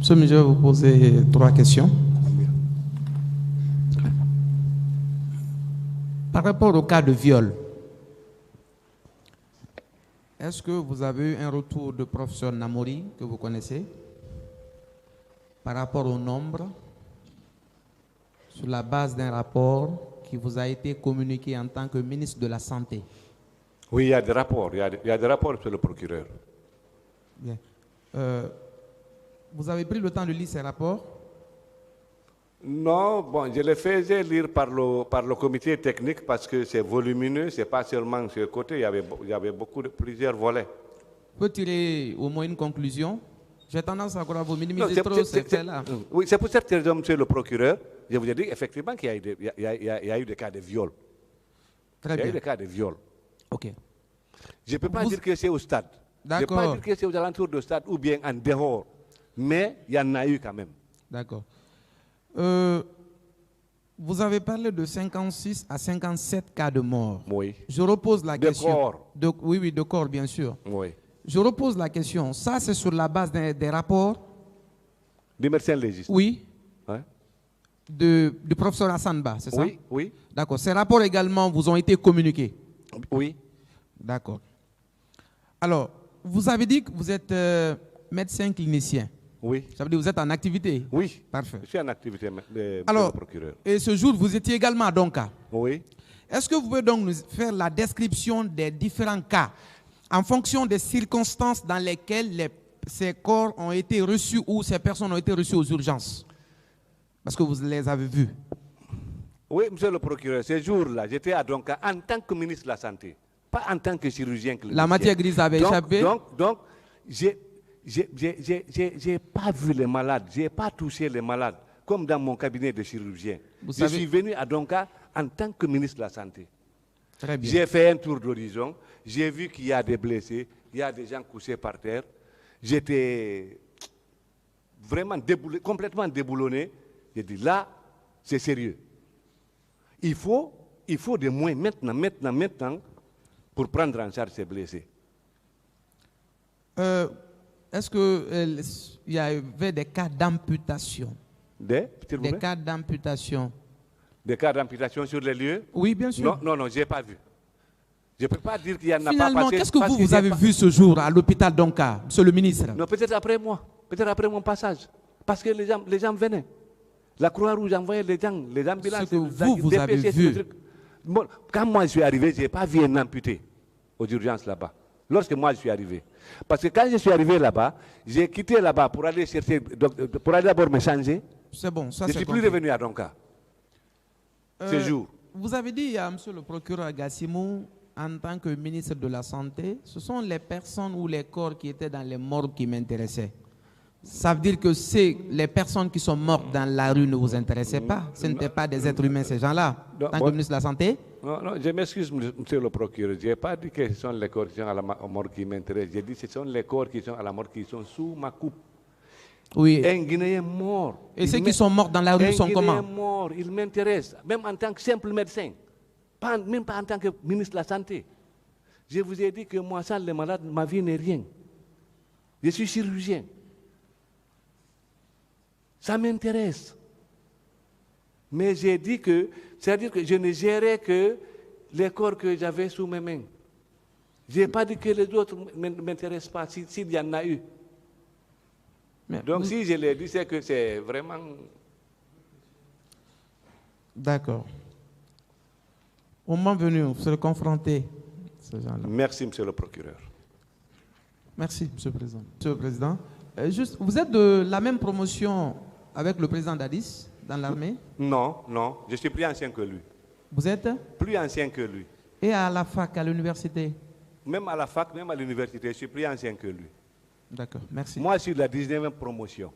Monsieur, je vais vous poser 3 questions. Par rapport au cas de viol, est-ce que vous avez eu un retour de professeur Namori, que vous connaissez, par rapport au nombre, sur la base d'un rapport qui vous a été communiqué en tant que ministre de la Santé? Oui, il y a des rapports. Il y a des rapports sur le procureur. Bien. Vous avez pris le temps de lire ces rapports? Non, bon, je les faisais lire par le comité technique parce que c'est volumineux, c'est pas seulement sur le côté, il y avait plusieurs volets. Peut tirer au moins une conclusion? J'ai tendance à croire vous minimiser trop ces faits-là. Oui, c'est pour cette raison, monsieur le procureur, je vous ai dit effectivement qu'il y a eu des cas de viol. Très bien. Il y a eu des cas de viol. Ok. Je ne peux pas dire que c'est au stade. Je ne peux pas dire que c'est aux alentours du stade ou bien en dehors. Mais il y en a eu quand même. D'accord. Vous avez parlé de 56 à 57 cas de mort. Oui. Je repose la question. De corps. Oui, de corps, bien sûr. Oui. Je repose la question. Ça, c'est sur la base des rapports? Du médecin légiste. Oui. Hein? Du professeur Hassanba, c'est ça? Oui, oui. D'accord. Ces rapports également vous ont été communiqués? Oui. D'accord. Alors, vous avez dit que vous êtes médecin clinicien. Oui. Ça veut dire que vous êtes en activité? Oui. Parfait. Je suis en activité, alors, le procureur. Et ce jour, vous étiez également à Donka? Oui. Est-ce que vous pouvez donc nous faire la description des différents cas en fonction des circonstances dans lesquelles ces corps ont été reçus ou ces personnes ont été reçues aux urgences? Parce que vous les avez vus. Oui, monsieur le procureur, ces jours-là, j'étais à Donka en tant que ministre de la Santé, pas en tant que chirurgien clinicien. La matière grise avait échappé? Donc, j'ai pas vu les malades, j'ai pas touché les malades, comme dans mon cabinet de chirurgien. Je suis venu à Donka en tant que ministre de la Santé. Très bien. J'ai fait un tour d'horizon, j'ai vu qu'il y a des blessés, il y a des gens couchés par terre. J'étais vraiment complètement déboulonné. J'ai dit là, c'est sérieux. Il faut des moyens maintenant pour prendre en charge ces blessés. Est-ce qu'il y avait des cas d'amputation? Des cas d'amputation. Des cas d'amputation sur les lieux? Oui, bien sûr. Non, je n'ai pas vu. Je ne peux pas dire qu'il y en a pas passé. Finalement, qu'est-ce que vous avez vu ce jour à l'hôpital Donka, monsieur le ministre? Non, peut-être après moi, peut-être après mon passage. Parce que les gens venaient. La Croix-Rouge envoyait les gens, les ambulances. Ce que vous avez vu. Bon, quand moi je suis arrivé, je n'ai pas vu un amputé aux urgences là-bas. Lorsque moi je suis arrivé. Parce que quand je suis arrivé là-bas, j'ai quitté là-bas pour aller chercher, pour aller d'abord me changer. C'est bon, ça je c'est ne suis plus revenu à Donka. Ce jour. Vous avez dit à monsieur le procureur Gassimou, en tant que ministre de la Santé, ce sont les personnes ou les corps qui étaient dans les morgues qui m'intéressaient. Ça veut dire que les personnes qui sont mortes dans la rue ne vous intéressaient pas? Ce n'étaient pas des êtres humains, ces gens-là, en tant que ministre de la Santé? Non, je m'excuse, monsieur le procureur. Je n'ai pas dit que ce sont les corps qui sont à la mort qui m'intéressent. J'ai dit que ce sont les corps qui sont à la mort qui sont sous ma coupe. Oui. Un Guinéen mort. Et ceux qui sont morts dans la rue sont comment? Un Guinéen mort, il m'intéresse, même en tant que simple médecin. Même pas en tant que ministre de la Santé. Je vous ai dit que moi, sans les malades, ma vie n'est rien. Je suis chirurgien. Ça m'intéresse. Mais j'ai dit que, c'est-à-dire que je ne gérais que les corps que j'avais sous mes mains. Je n'ai pas dit que les autres ne m'intéressent pas, s'il y en a eu. Mais donc si je l'ai dit, c'est que c'est vraiment... D'accord. Au moment venu, vous serez confronté à ces gens-là. Merci, monsieur le procureur. Merci, monsieur le président. Monsieur le président, vous êtes de la même promotion avec le président Dadis dans l'armée? Non, je suis plus ancien que lui. Vous êtes? Plus ancien que lui. Et à la fac, à l'université? Même à la fac, même à l'université, je suis plus ancien que lui. D'accord, merci. Moi, je suis de la 19e promotion.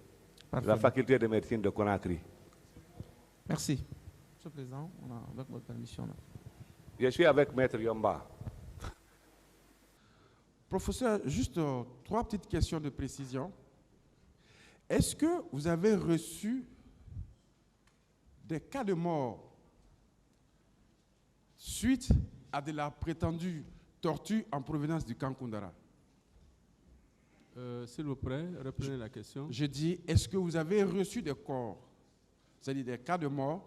Parfait. De la faculté de médecine de Conakry. Merci. Monsieur le président, avec votre permission. Là. Je suis avec Maître Yomba. Professeur, juste 3 petites questions de précision. Est-ce que vous avez reçu des cas de mort suite à de la prétendue torture en provenance du camp Koundara? S'il vous plaît, reprenez la question. Je dis, est-ce que vous avez reçu des corps, c'est-à-dire des cas de mort,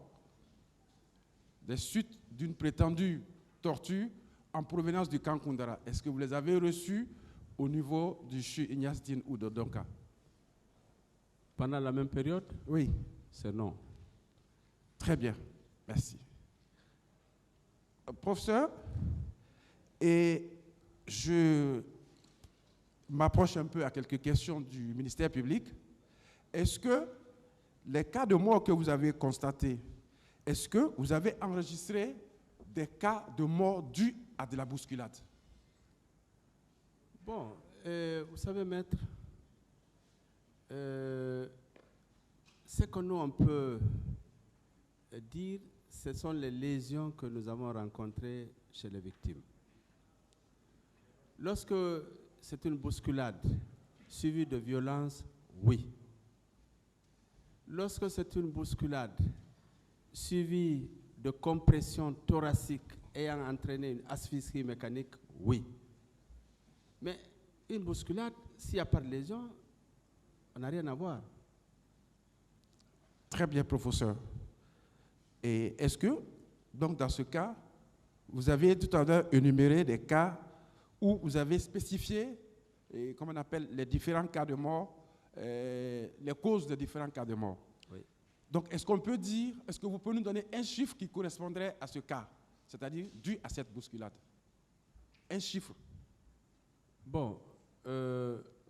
des suites d'une prétendue torture en provenance du camp Koundara? Est-ce que vous les avez reçus au niveau du CHU Ignace Dine ou de Donka? Pendant la même période? Oui. C'est non. Très bien, merci. Professeur, et je m'approche un peu à quelques questions du ministère public. Est-ce que les cas de mort que vous avez constatés, est-ce que vous avez enregistré des cas de mort dus à de la bousculade? Bon, vous savez, maître, ce que nous on peut dire, ce sont les lésions que nous avons rencontrées chez les victimes. Lorsque c'est une bousculade suivie de violence, oui. Lorsque c'est une bousculade suivie de compression thoracique ayant entraîné une asphyxie mécanique, oui. Mais une bousculade, s'il n'y a pas de lésion, on n'a rien à voir. Très bien, professeur. Et est-ce que, donc dans ce cas, vous avez tout à l'heure énuméré des cas où vous avez spécifié, comme on appelle, les différents cas de mort, les causes des différents cas de mort. Oui. Donc, est-ce qu'on peut dire, est-ce que vous pouvez nous donner un chiffre qui correspondrait à ce cas, c'est-à-dire dû à cette bousculade? Un chiffre. Bon,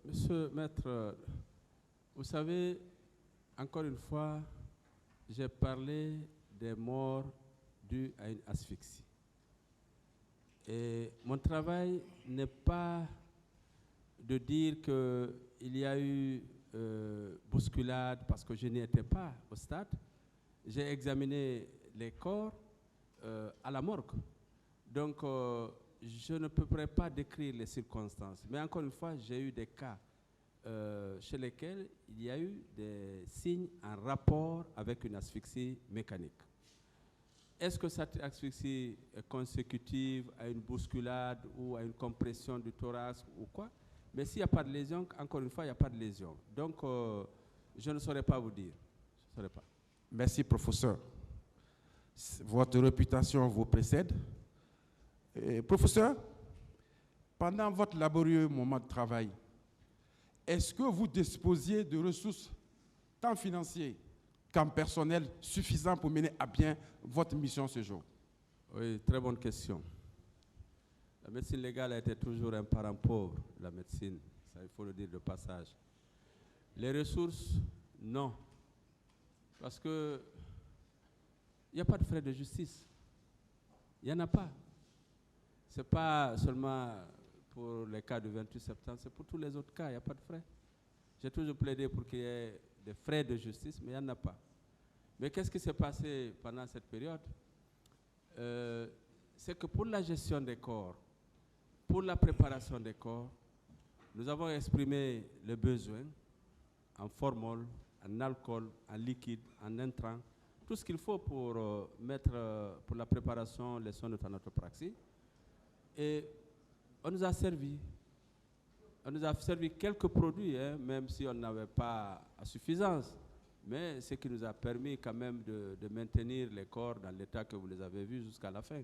monsieur Maître, vous savez, encore une fois, j'ai parlé des morts dues à une asphyxie. Et mon travail n'est pas de dire qu'il y a eu bousculade parce que je n'y étais pas au stade. J'ai examiné les corps à la morgue. Donc, je ne pourrais pas décrire les circonstances. Mais encore une fois, j'ai eu des cas chez lesquels il y a eu des signes en rapport avec une asphyxie mécanique. Est-ce que cette asphyxie est consécutive à une bousculade ou à une compression du thorax ou quoi? Mais s'il n'y a pas de lésion, encore une fois, il n'y a pas de lésion. Donc, je ne saurais pas vous dire. Je ne saurais pas. Merci, professeur. Votre réputation vous précède. Professeur, pendant votre laborieux moment de travail, est-ce que vous disposiez de ressources tant financières qu'en personnel suffisant pour mener à bien votre mission ce jour? Oui, très bonne question. La médecine légale a été toujours un parent pauvre, la médecine, ça il faut le dire de passage. Les ressources, non. Parce que il n'y a pas de frais de justice. Il n'y en a pas. Ce n'est pas seulement pour les cas du 28 septembre, c'est pour tous les autres cas, il n'y a pas de frais. J'ai toujours plaidé pour qu'il y ait des frais de justice, mais il n'y en a pas. Mais qu'est-ce qui s'est passé pendant cette période? C'est que pour la gestion des corps, pour la préparation des corps, nous avons exprimé le besoin en formol, en alcool, en liquide, en intrant, tout ce qu'il faut pour mettre pour la préparation les soins de thanatopraxie. Et on nous a servi. On nous a servi quelques produits, hein, même si on n'avait pas à suffisance. Mais ce qui nous a permis quand même de maintenir les corps dans l'état que vous les avez vus jusqu'à la fin.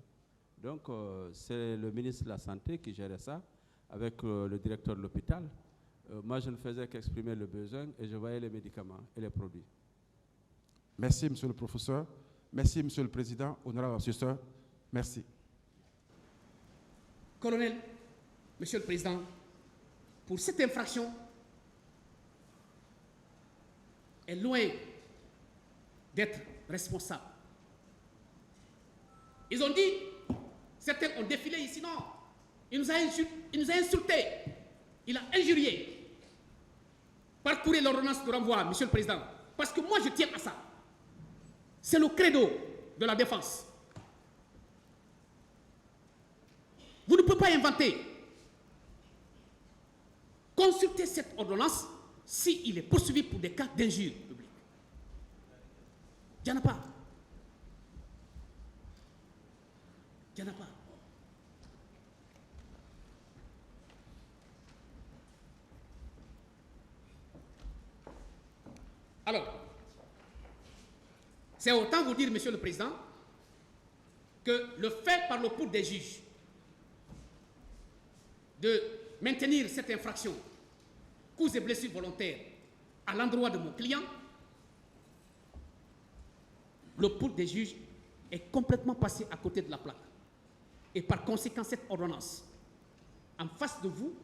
Donc, c'est le ministre de la Santé qui gérait ça avec le directeur de l'hôpital. Moi, je ne faisais qu'exprimer le besoin et je voyais les médicaments et les produits. Merci, monsieur le professeur. Merci, monsieur le président. Honorable assesseur, merci. Colonel, monsieur le président, pour cette infraction, est loin d'être responsable. Ils ont dit, certains ont défilé ici, non. Il nous a insultés, il a injurié. Parcourez l'ordonnance de renvoi, monsieur le président, parce que moi je tiens à ça. C'est le credo de la défense. Vous ne pouvez pas inventer. Consultez cette ordonnance s'il est poursuivi pour des cas d'injure publique. Il n'y en a pas. Il n'y en a pas. Alors, c'est autant vous dire, Monsieur le Président, que le fait par le pouls des juges de maintenir cette infraction, coups et blessures volontaires, à l'endroit de mon client, le pouls des juges est complètement passé à côté de la plaque. Et par conséquent, cette ordonnance, en face de vous,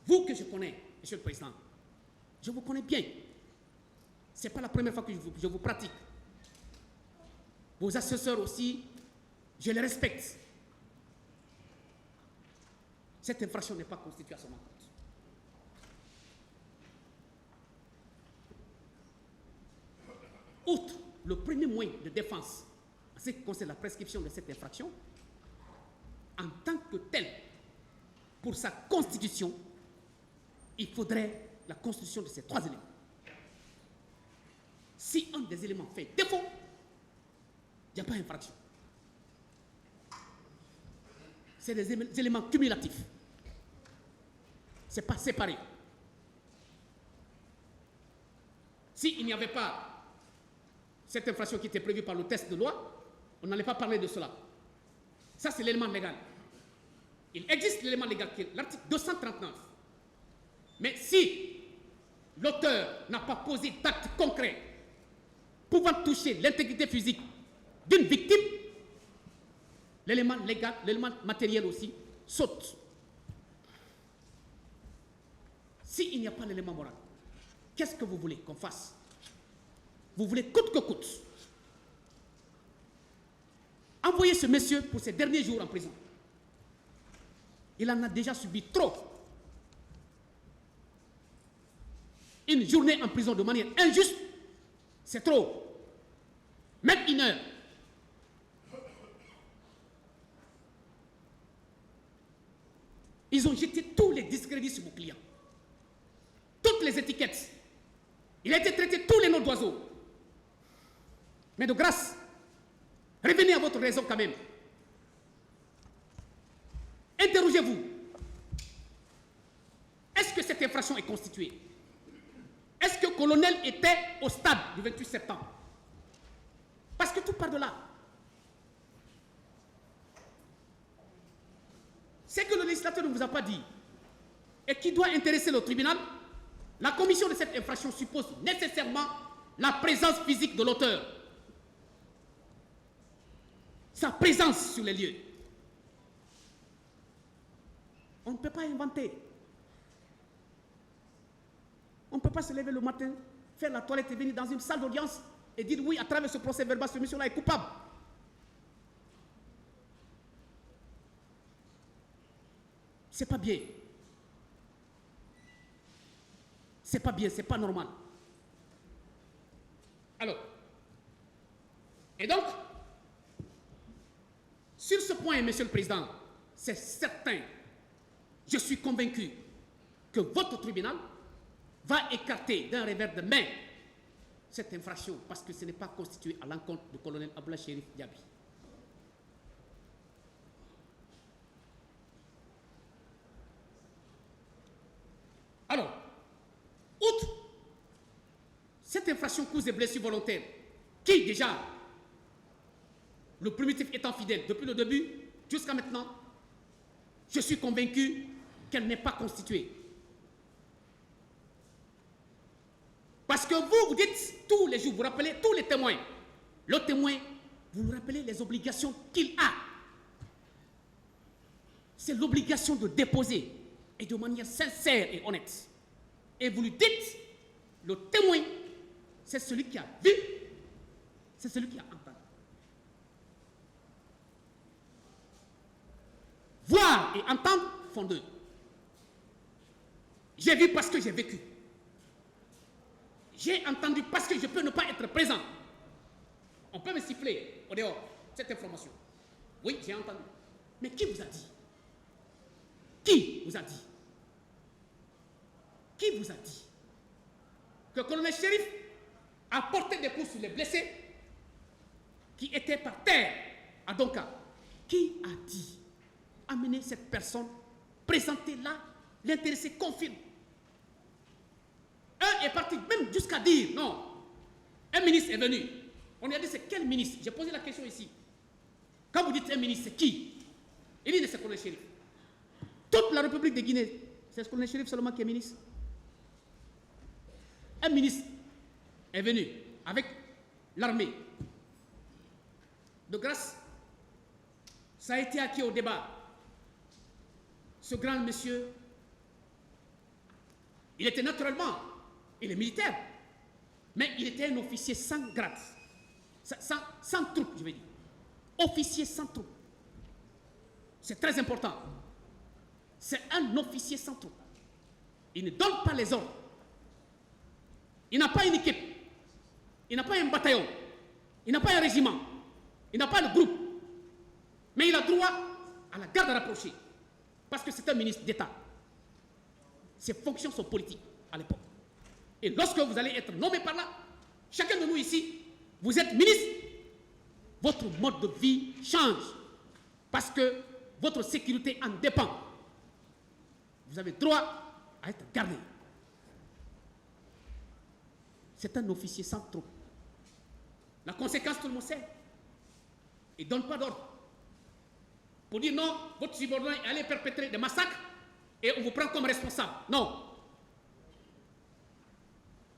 vous que je connais, Monsieur le Président, je vous connais bien. Ce n'est pas la première fois que je vous pratique. Vos assesseurs aussi, je les respecte. Cette infraction n'est pas constituée à son encontre. Outre le premier moyen de défense en ce qui concerne la prescription de cette infraction, en tant que tel, pour sa constitution, il faudrait la constitution de ces 3 éléments. Si un des éléments fait défaut, il n'y a pas d'infraction. C'est des éléments cumulatifs. Ce n'est pas séparé. S'il n'y avait pas cette infraction qui était prévue par le texte de loi, on n'allait pas parler de cela. Ça, c'est l'élément légal. Il existe l'élément légal qui est l'article 239. Mais si l'auteur n'a pas posé d'acte concret pouvant toucher l'intégrité physique d'une victime, l'élément légal, l'élément matériel aussi, saute. S'il n'y a pas l'élément moral, qu'est-ce que vous voulez qu'on fasse? Vous voulez coûte que coûte envoyer ce monsieur pour ses derniers jours en prison. Il en a déjà subi trop. Une journée en prison de manière injuste, c'est trop. Même 1 heure. Ils ont jeté tous les discrédits sur mon client. Toutes les étiquettes. Il a été traité tous les noms d'oiseaux. Mais de grâce, revenez à votre raison quand même. Interrogez-vous. Est-ce que cette infraction est constituée? Est-ce que le colonel était au stade du 28 septembre? Parce que tout part de là. C'est que le législateur ne vous a pas dit et qui doit intéresser le tribunal, la commission de cette infraction suppose nécessairement la présence physique de l'auteur. Sa présence sur les lieux. On ne peut pas inventer. On ne peut pas se lever le matin, faire la toilette et venir dans une salle d'audience et dire oui, à travers ce procès verbal, ce monsieur-là est coupable. C'est pas bien. C'est pas bien, c'est pas normal. Alors, et donc, sur ce point, Monsieur le Président, c'est certain, je suis convaincu que votre tribunal va écarter d'un revers de main cette infraction parce que ce n'est pas constitué à l'encontre du colonel Abdoulaye Chérif Diaby. Alors, outre cette infraction cause et blessures volontaires, qui déjà, le primitif étant fidèle depuis le début jusqu'à maintenant, je suis convaincu qu'elle n'est pas constituée. Parce que vous dites tous les jours, vous rappelez tous les témoins. Le témoin, vous lui rappelez les obligations qu'il a. C'est l'obligation de déposer et de manière sincère et honnête. Et vous lui dites, le témoin, c'est celui qui a vu, c'est celui qui a entendu. Voir et entendre font deux. J'ai vu parce que j'ai vécu. J'ai entendu parce que je peux ne pas être présent. On peut me siffler au dehors, cette information. Oui, j'ai entendu. Mais qui vous a dit? Qui vous a dit? Qui vous a dit que le colonel Chérif a porté des coups sur les blessés qui étaient par terre à Donka? Qui a dit? Amenez cette personne, présentez-la, l'intéressé confirme. Un est parti même jusqu'à dire, non, Un ministre est venu. On lui a dit, c'est quel ministre? J'ai posé la question ici. Quand vous dites un ministre, c'est qui? Il dit, c'est le colonel Chérif. Toute la République de Guinée, c'est le colonel Chérif seulement qui est ministre. Un ministre est venu avec l'armée. De grâce, ça a été acquis au débat. Ce grand monsieur, il était naturellement, il est militaire, mais il était un officier sans grade, sans troupe, je veux dire. Officier sans troupe. C'est très important. C'est un officier sans troupe. Il ne donne pas les ordres. Il n'a pas une équipe. Il n'a pas un bataillon. Il n'a pas un régiment. Il n'a pas de groupe. Mais il a droit à la garde rapprochée. Parce que c'est un ministre d'État. Ses fonctions sont politiques à l'époque. Et lorsque vous allez être nommé par là, chacun de nous ici, vous êtes ministre, votre mode de vie change. Parce que votre sécurité en dépend. Vous avez droit à être gardé. C'est un officier sans troupe. La conséquence, tout le monde sait. Il ne donne pas d'ordre. Pour dire non, votre subordonné est allé perpétrer des massacres et on vous prend comme responsable. Non.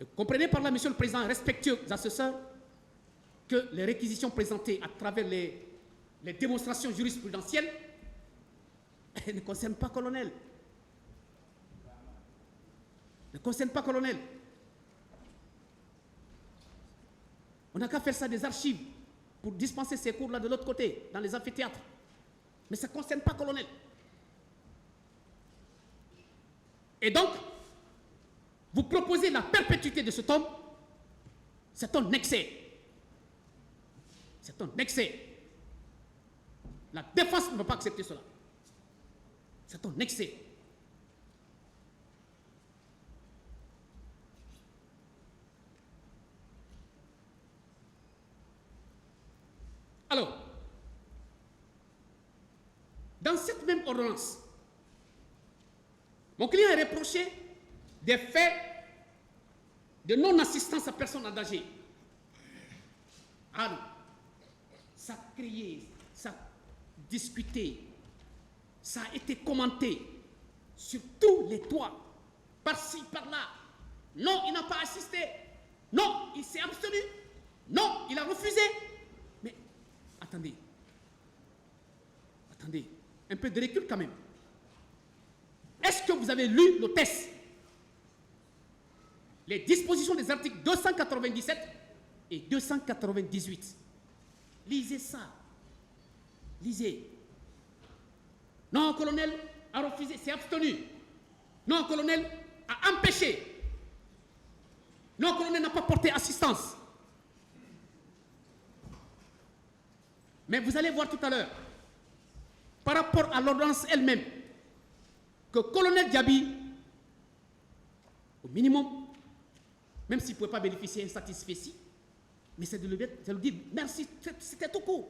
Et comprenez par là, Monsieur le Président, respectueux assesseurs, que les réquisitions présentées à travers les démonstrations jurisprudentielles ne concernent pas colonel. Ne concernent pas colonel. On n'a qu'à faire ça des archives pour dispenser ces cours-là de l'autre côté, dans les amphithéâtres. Mais ça ne concerne pas colonel. Et donc, vous proposez la perpétuité de cet homme, c'est un excès. C'est un excès. La défense ne va pas accepter cela. C'est un excès. Alors, dans cette même ordonnance, mon client est reproché des faits de non-assistance à personne en danger. Alors, ça a crié, ça a discuté, ça a été commenté sur tous les toits, par-ci, par-là. Non, il n'a pas assisté. Non, il s'est abstenu. Non, il a refusé. Mais attendez, un peu de recul quand même. Est-ce que vous avez lu le texte? Les dispositions des articles 297 et 298. Lisez ça. Lisez. Non, colonel a refusé, s'est abstenu. Non, colonel a empêché. Non, colonel n'a pas porté assistance. Mais vous allez voir tout à l'heure, par rapport à l'ordonnance elle-même, que colonel Diaby, au minimum, même s'il ne pouvait pas bénéficier d'un satisfait, mais c'est de lui dire merci, c'était tout court.